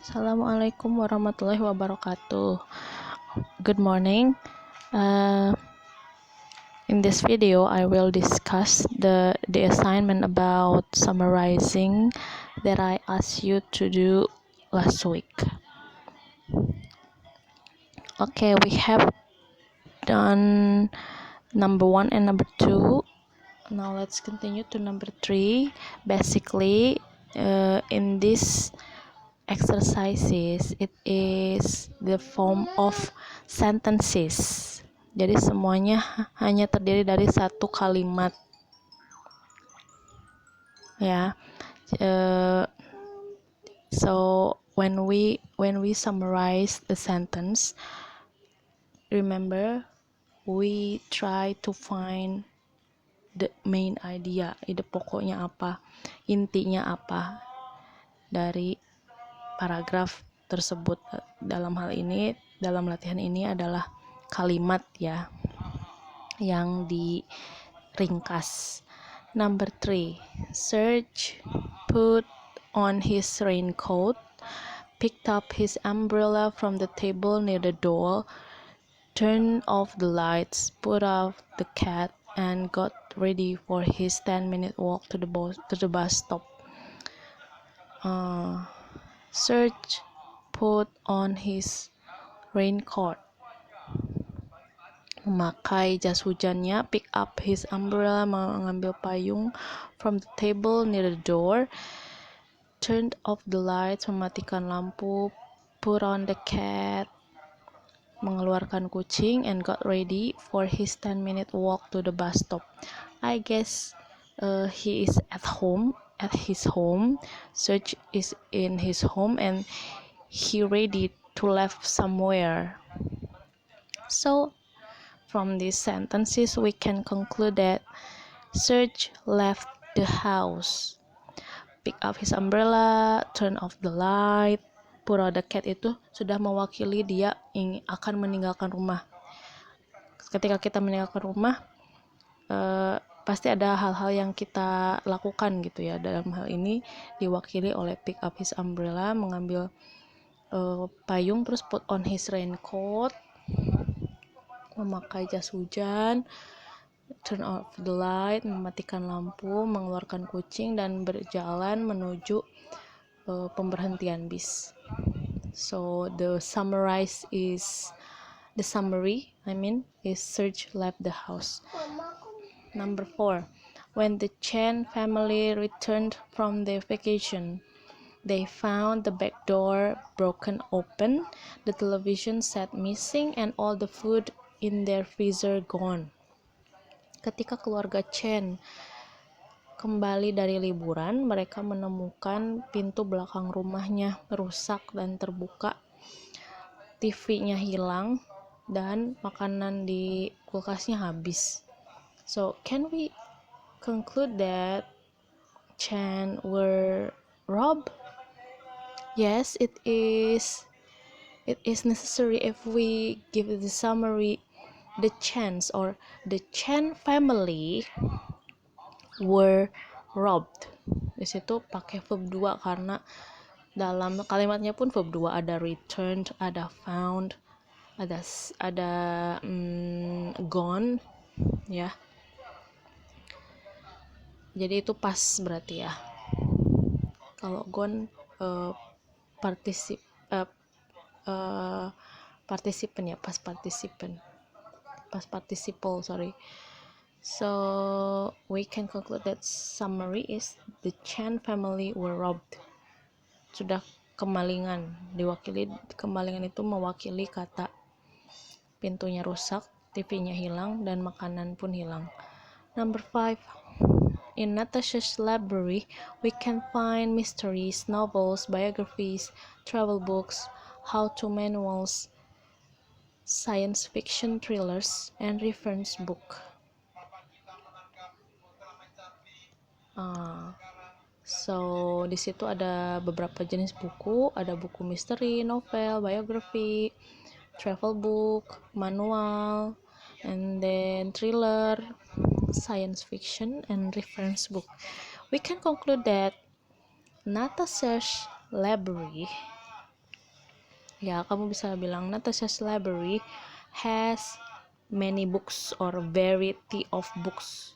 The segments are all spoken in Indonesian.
Assalamualaikum warahmatullahi wabarakatuh. Good morning. In this video, I will discuss the assignment about summarizing that I asked you to do last week. Okay, we have done number 1 and number 2. Now let's continue to number 3. Basically, in this exercises, it is the form of sentences. Jadi semuanya hanya terdiri dari satu kalimat, ya. So when we summarize the sentence, remember we try to find the main idea, ide pokoknya apa, intinya apa dari paragraf tersebut. Dalam hal ini, dalam latihan ini adalah kalimat ya yang diringkas. Number 3, Serge put on his raincoat, picked up his umbrella from the table near the door, turned off the lights, put out the cat, and got ready for his 10-minute walk to the bus stop. Serge put on his raincoat, memakai jas hujannya, pick up his umbrella, mengambil payung, from the table near the door, turned off the lights, mematikan lampu, put on the cat, mengeluarkan kucing, and got ready for his 10-minute walk to the bus stop. I guess he is at his home. Serge is in his home and he ready to leave somewhere. So from these sentences we can conclude that Serge left the house, pick up his umbrella, turn off the light, put out the cat itu sudah mewakili dia akan meninggalkan rumah. Ketika kita meninggalkan rumah, pasti ada hal-hal yang kita lakukan gitu ya. Dalam hal ini diwakili oleh pick up his umbrella, mengambil payung, terus put on his raincoat, memakai jas hujan, turn off the light, mematikan lampu, mengeluarkan kucing, dan berjalan menuju pemberhentian bis. So the summary is Serge left the house. Number 4, when the Chen family returned from their vacation, they found the back door broken open, the television set missing, and all the food in their freezer gone. Ketika keluarga Chen kembali dari liburan, mereka menemukan pintu belakang rumahnya rusak dan terbuka, TV-nya hilang, dan makanan di kulkasnya habis. So, can we conclude that Chen were robbed? Yes, it is necessary if we give the summary. The Chens or the Chen family were robbed. Di situ pakai verb 2 karena dalam kalimatnya pun verb 2, ada returned, ada found, ada gone ya. Jadi itu pas berarti ya. Kalau gone partisipan ya, past participle, sorry. So we can conclude that summary is the Chen family were robbed. Sudah kemalingan, kemalingan itu mewakili kata pintunya rusak, TV-nya hilang, dan makanan pun hilang. Number 5, in Natasha's library, we can find mysteries, novels, biographies, travel books, how-to manuals, science fiction thrillers, and reference book. So di situ ada beberapa jenis buku, ada buku misteri, novel, biography, travel book, manual, and then thriller, science fiction, and reference book. We can conclude that Natasha's library Ya, kamu bisa bilang Natasha's library has many books or variety of books,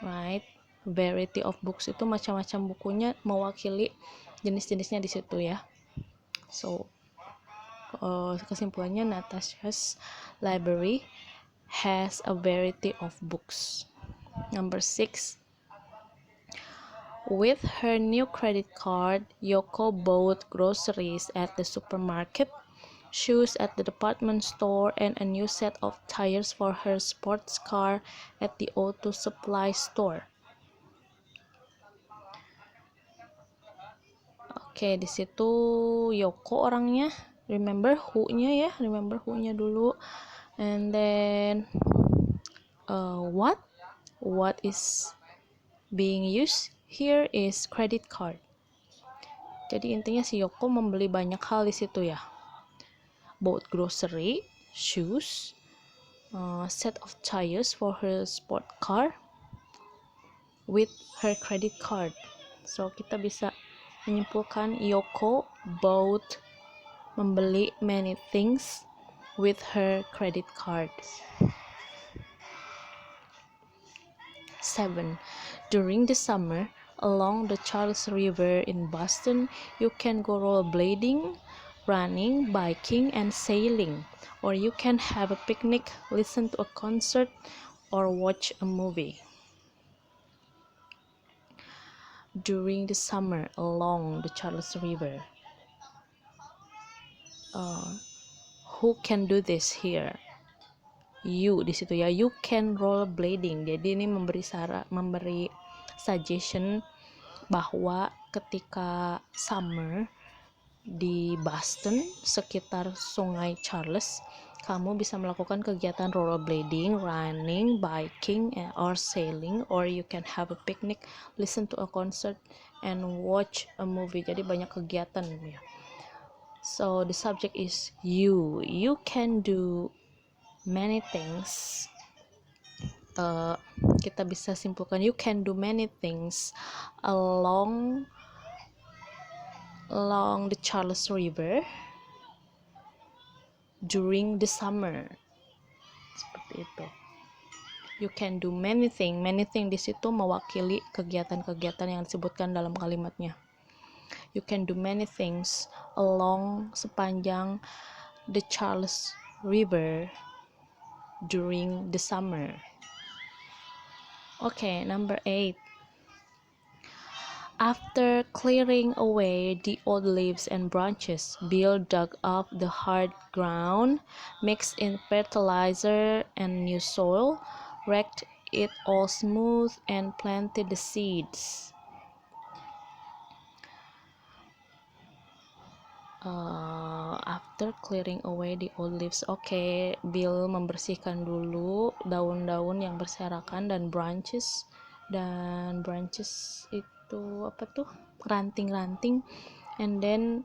right? Variety of books itu macam-macam bukunya, mewakili jenis-jenisnya di situ ya. So kesimpulannya Natasha's library has a variety of books. Number 6. With her new credit card, Yoko bought groceries at the supermarket, shoes at the department store, and a new set of tires for her sports car at the auto supply store. Oke, di situ Yoko orangnya. Remember who-nya ya, remember who-nya dulu. And then what is being used here is credit card. Jadi intinya si Yoko membeli banyak hal di situ ya. Bought grocery, shoes, set of tires for her sport car with her credit card. So kita bisa menyimpulkan Yoko bought, membeli many things with her credit card. 7. During the summer, along the Charles River in Boston, you can go rollerblading, running, biking, and sailing. Or you can have a picnic, listen to a concert, or watch a movie. During the summer, along the Charles River. Who can do this here? You di situ ya. You can rollerblading. Jadi ini memberi suggestion bahwa ketika summer di Boston sekitar Sungai Charles, kamu bisa melakukan kegiatan rollerblading, running, biking, or sailing, or you can have a picnic, listen to a concert, and watch a movie. Jadi banyak kegiatan ya. So the subject is you. You can do many things. Kita bisa simpulkan you can do many things along the Charles River during the summer. Seperti itu. You can do many things. Many things di situ mewakili kegiatan-kegiatan yang disebutkan dalam kalimatnya. You can do many things along sepanjang the Charles River during the summer. Okay, number 8. After clearing away the old leaves and branches, Bill dug up the hard ground, mixed in fertilizer and new soil, raked it all smooth, and planted the seeds. After clearing away the old leaves, Bill membersihkan dulu daun-daun yang berserakan dan branches itu ranting-ranting, and then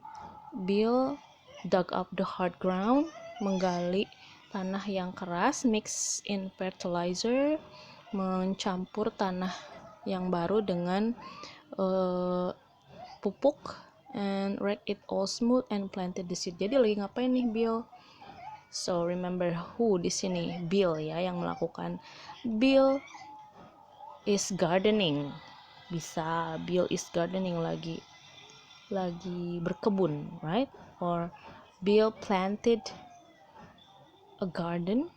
Bill dug up the hard ground, menggali tanah yang keras, mix in fertilizer, mencampur tanah yang baru dengan pupuk, and rake it all smooth and planted the seed. Jadi lagi ngapain nih Bill? So remember who di sini? Bill ya yang melakukan. Bill is gardening. Bisa Bill is gardening, lagi berkebun, right? Or Bill planted a garden,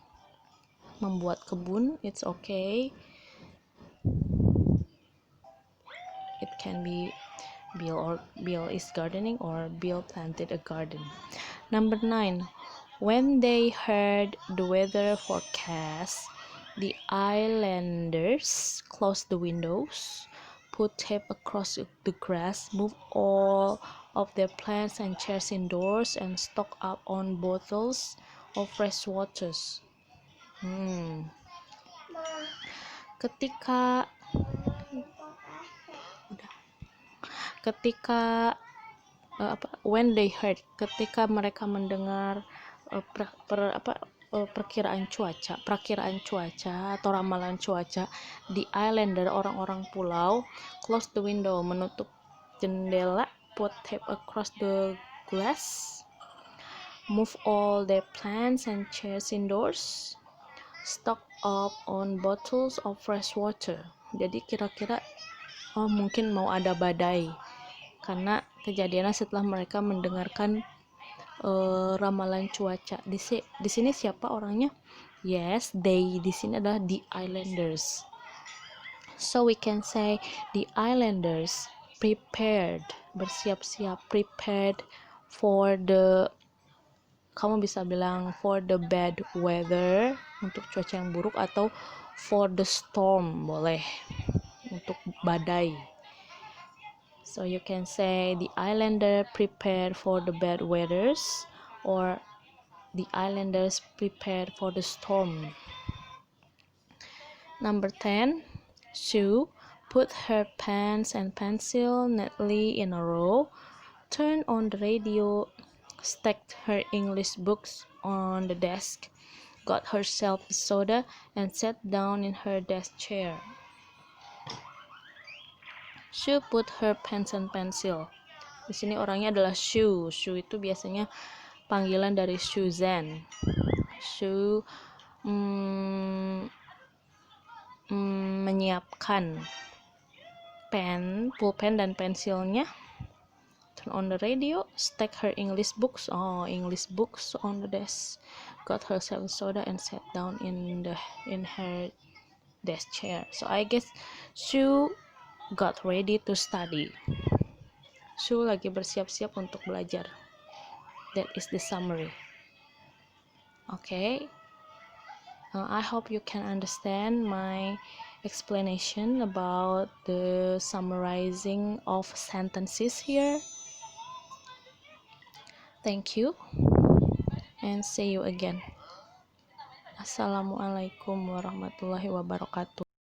membuat kebun. It's okay. It can be Bill is gardening or Bill planted a garden. Number 9. When they heard the weather forecast, the islanders closed the windows, put tape across the grass, moved all of their plants and chairs indoors, and stocked up on bottles of fresh waters. When they heard, ketika mereka mendengar perakiraan cuaca atau ramalan cuaca, the islander, orang-orang pulau, close the window, menutup jendela, put tape across the glass, move all their plants and chairs indoors, stock up on bottles of fresh water. Jadi kira-kira mungkin mau ada badai, karena kejadiannya setelah mereka mendengarkan ramalan cuaca. Di sini siapa orangnya? Yes, they. Di sini adalah the islanders. So we can say the islanders prepared, bersiap-siap, prepared for the, kamu bisa bilang for the bad weather, untuk cuaca yang buruk, atau for the storm, boleh, untuk badai. So you can say the islander prepared for the bad weathers, or the islanders prepared for the storm. Number 10, Sue put her pens and pencil neatly in a row, turned on the radio, stacked her English books on the desk, got herself a soda, and sat down in her desk chair. Sue put her pens and pencil. Di sini orangnya adalah Sue. Sue itu biasanya panggilan dari Susan. Sue menyiapkan pulpen dan pensilnya, turn on the radio, stack her English books on the desk, got herself a soda, and sat down in her desk chair. So I guess Sue got ready to study. Sue lagi bersiap-siap untuk belajar. That is the summary. Okay, I hope you can understand my explanation about the summarizing of sentences here. Thank you and see you again. Assalamualaikum warahmatullahi wabarakatuh.